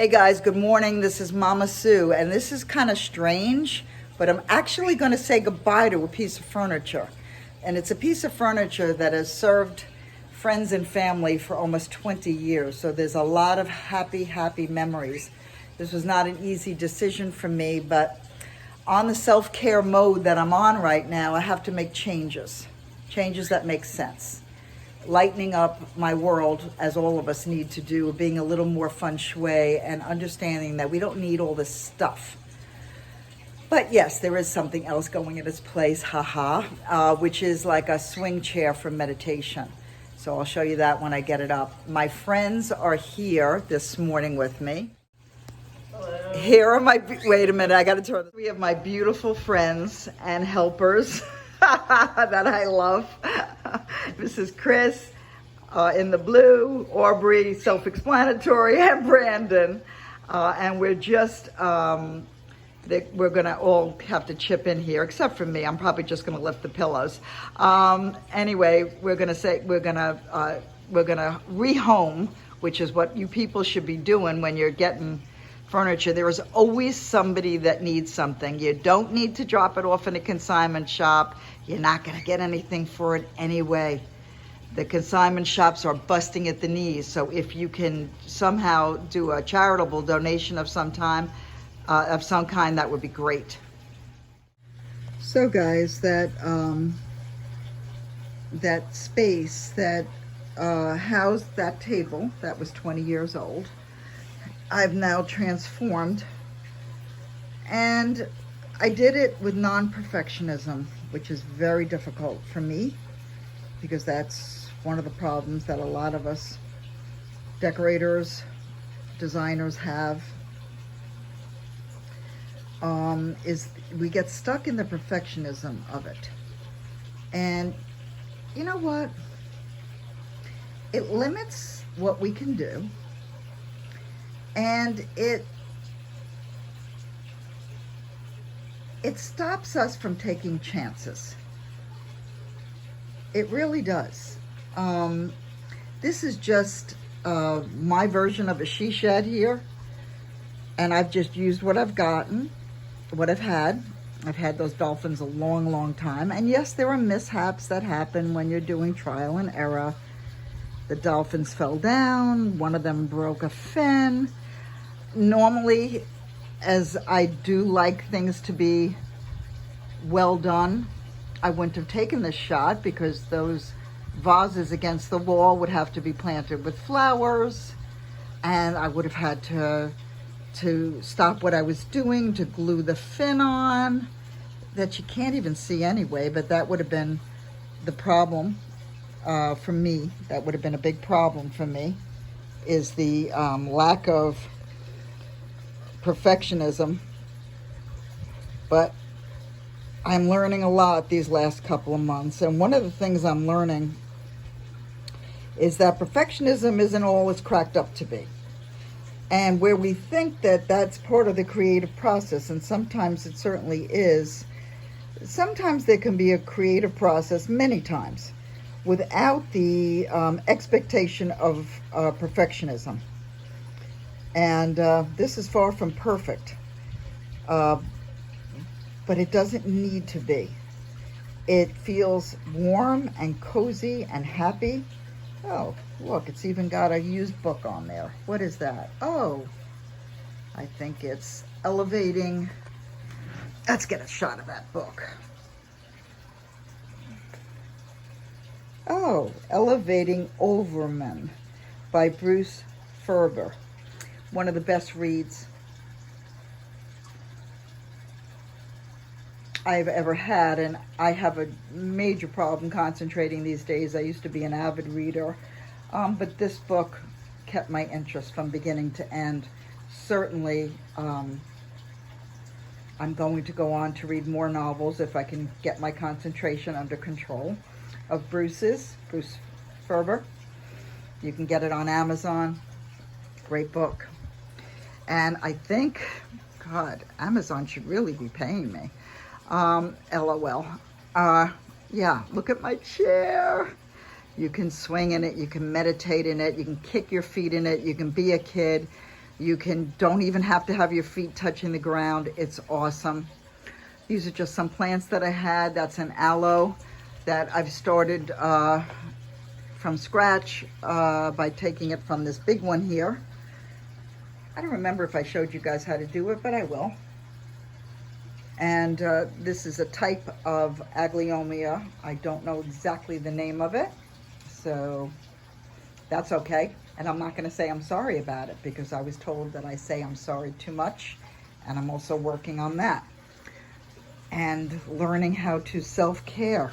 Hey guys, good morning. This is Mama Sue, and this is kind of strange, but I'm actually going to say goodbye to a piece of furniture. And it's a piece of furniture that has served friends and family for almost 20 years. So there's a lot of happy memories. This was not an easy decision for me, but on the self-care mode that I'm on right now, I have to make changes that make sense. Lightening up my world, as all of us need to do, being a little more feng shui and understanding that we don't need all this stuff. But yes, there is something else going in its place, which is like a swing chair for meditation. So I'll show you that when I get it up. My friends are here this morning with me. Hello. Here are wait a minute, I gotta turn this. We have my beautiful friends and helpers that I love. This is Chris in the blue, Aubrey, self-explanatory, and Brandon. And we're just, we're gonna all have to chip in here, except for me. I'm probably just gonna lift the pillows. Anyway, we're gonna rehome, which is what you people should be doing when you're getting furniture. There is always somebody that needs something. You don't need to drop it off in a consignment shop. You're not going to get anything for it anyway. The consignment shops are busting at the knees. So if you can somehow do a charitable donation of some kind, that would be great. So guys, that space that housed that table that was 20 years old, I've now transformed, and I did it with non-perfectionism, which is very difficult for me because that's one of the problems that a lot of us decorators, designers have, is we get stuck in the perfectionism of it. And you know what? It limits what we can do. And it stops us from taking chances. It really does. This is just my version of a she shed here. And I've just used what I've gotten, what I've had. I've had those dolphins a long time. And yes, there are mishaps that happen when you're doing trial and error. The dolphins fell down. One of them broke a fin. Normally, as I do like things to be well done, I wouldn't have taken this shot because those vases against the wall would have to be planted with flowers, and I would have had to stop what I was doing to glue the fin on that you can't even see anyway, but that would have been the problem for me. That would have been a big problem for me, is the lack of perfectionism. But I'm learning a lot these last couple of months, and one of the things I'm learning is that perfectionism isn't all it's cracked up to be. And where we think that that's part of the creative process, and sometimes it certainly is, sometimes there can be a creative process, many times, without the expectation of perfectionism. And this is far from perfect, but it doesn't need to be. It feels warm and cozy and happy. Oh, look, it's even got a used book on there. What is that? Oh, I think it's Elevating. Let's get a shot of that book. Oh, Elevating Overman by Bruce Furber. One of the best reads I've ever had, and I have a major problem concentrating these days. I used to be an avid reader, but this book kept my interest from beginning to end. Certainly, I'm going to go on to read more novels if I can get my concentration under control of Bruce Furber. You can get it on Amazon. Great book. And I think, God, Amazon should really be paying me. LOL. Yeah, look at my chair. You can swing in it, you can meditate in it, you can kick your feet in it, you can be a kid. You don't even have to have your feet touching the ground. It's awesome. These are just some plants that I had. That's an aloe that I've started from scratch by taking it from this big one here. I don't remember if I showed you guys how to do it, but I will. And this is a type of aglaomia. I don't know exactly the name of it, so that's okay. And I'm not going to say I'm sorry about it, because I was told that I say I'm sorry too much, and I'm also working on that. And learning how to self-care.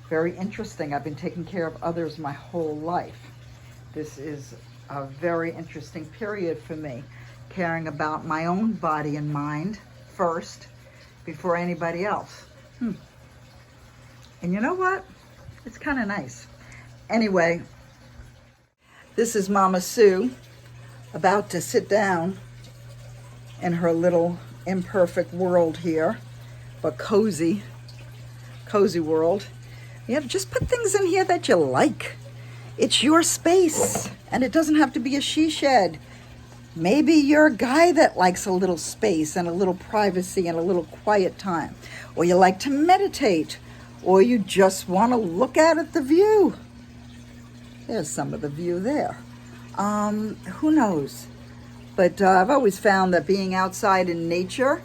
Very interesting. I've been taking care of others my whole life. This is a very interesting period for me, caring about my own body and mind first before anybody else. And you know what? It's kind of nice. Anyway, this is Mama Sue about to sit down in her little imperfect world here, but cozy world. Yeah, just put things in here that you like. It's your space, and it doesn't have to be a she shed. Maybe you're a guy that likes a little space and a little privacy and a little quiet time. Or you like to meditate. Or you just want to look out at the view. There's some of the view there. Who knows? But I've always found that being outside in nature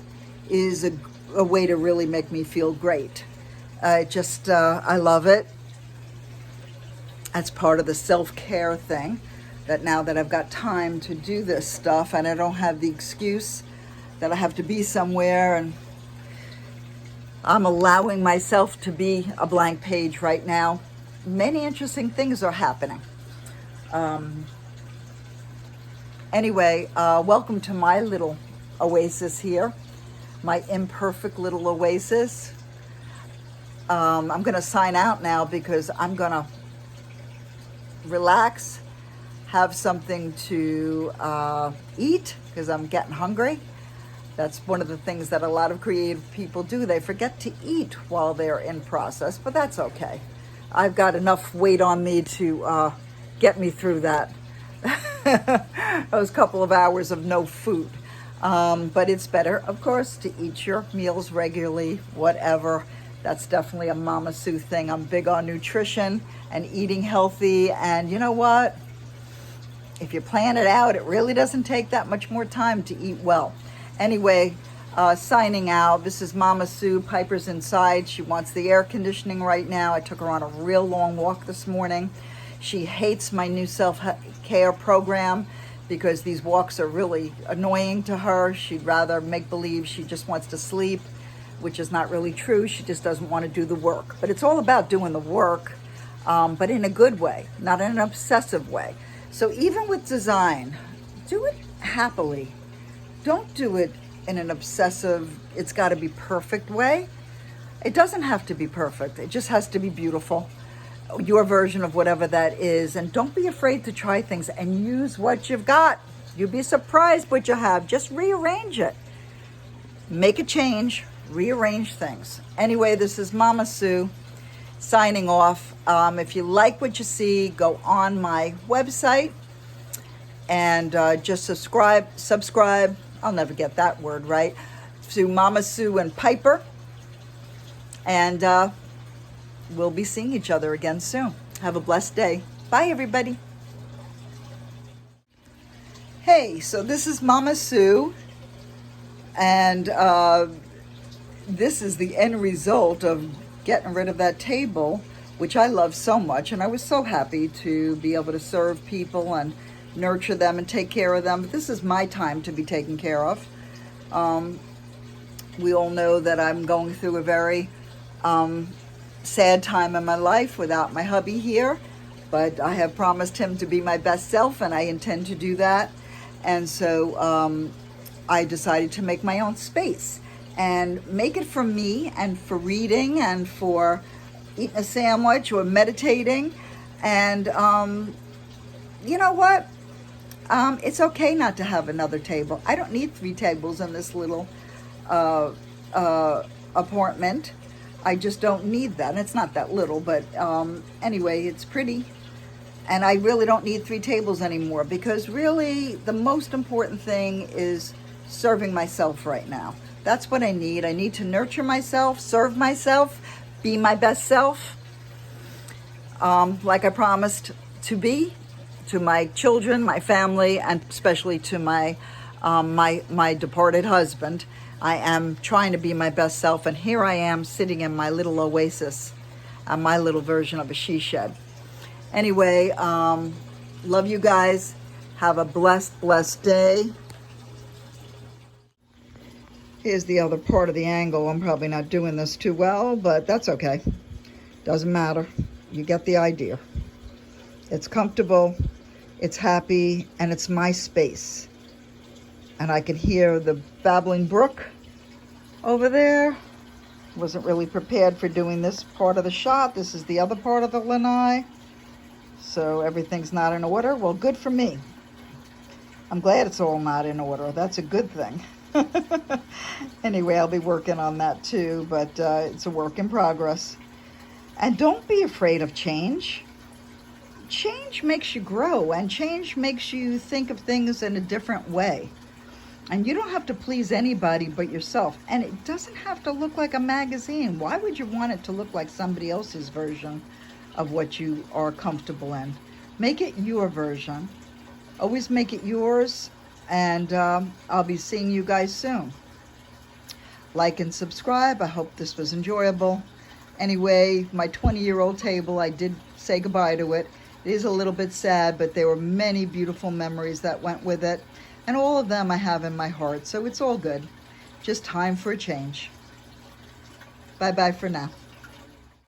is a way to really make me feel great. I love it. That's part of the self-care thing. That now that I've got time to do this stuff and I don't have the excuse that I have to be somewhere, and I'm allowing myself to be a blank page right now. Many interesting things are happening. Anyway, welcome to my little oasis here, my imperfect little oasis. I'm going to sign out now because I'm going to relax, have something to eat because I'm getting hungry. That's one of the things that a lot of creative people do. They forget to eat while they're in process, but that's okay. I've got enough weight on me to get me through that. Those couple of hours of no food. But it's better, of course, to eat your meals regularly, whatever. That's definitely a Mama Sue thing. I'm big on nutrition and eating healthy. And you know what? If you plan it out, it really doesn't take that much more time to eat well. Anyway, signing out. This is Mama Sue. Piper's inside. She wants the air conditioning right now. I took her on a real long walk this morning. She hates my new self-care program because these walks are really annoying to her. She'd rather make believe she just wants to sleep, which is not really true. She just doesn't want to do the work. But it's all about doing the work, but in a good way, not in an obsessive way. So even with design, do it happily. Don't do it in an obsessive, it's got to be perfect way. It doesn't have to be perfect. It just has to be beautiful. Your version of whatever that is. And don't be afraid to try things and use what you've got. You'll be surprised what you have. Just rearrange it. Make a change, rearrange things. Anyway, this is Mama Sue signing off. If you like what you see, go on my website and just subscribe. I'll never get that word right. To Mama Sue and Piper. And we'll be seeing each other again soon. Have a blessed day. Bye, everybody. Hey, so this is Mama Sue. And this is the end result of getting rid of that table, which I love so much. And I was so happy to be able to serve people and nurture them and take care of them. But this is my time to be taken care of. We all know that I'm going through a very sad time in my life without my hubby here. But I have promised him to be my best self, and I intend to do that. And so I decided to make my own space and make it for me and for reading and for eating a sandwich or meditating. And you know what? It's okay not to have another table. I don't need 3 tables in this little apartment. I just don't need that. And it's not that little, but anyway, it's pretty. And I really don't need 3 tables anymore, because really the most important thing is serving myself right now. That's what I need. I need to nurture myself, serve myself, be my best self, like I promised to be, to my children, my family, and especially to my my departed husband. I am trying to be my best self, and here I am sitting in my little oasis, my little version of a she shed. Anyway, love you guys. Have a blessed day. Here's the other part of the angle. I'm probably not doing this too well, but that's okay. Doesn't matter. You get the idea. It's comfortable, it's happy, and it's my space. And I can hear the babbling brook over there. Wasn't really prepared for doing this part of the shot. This is the other part of the lanai. So everything's not in order. Well, good for me. I'm glad it's all not in order. That's a good thing. Anyway, I'll be working on that too, but it's a work in progress. And don't be afraid of change. Change makes you grow, and change makes you think of things in a different way. And you don't have to please anybody but yourself. And it doesn't have to look like a magazine. Why would you want it to look like somebody else's version of what you are comfortable in? Make it your version. Always make it yours. And I'll be seeing you guys soon. Like and subscribe. I hope this was enjoyable. Anyway, my 20-year-old table, I did say goodbye to it. It is a little bit sad, but there were many beautiful memories that went with it. And all of them I have in my heart, so it's all good. Just time for a change. Bye-bye for now.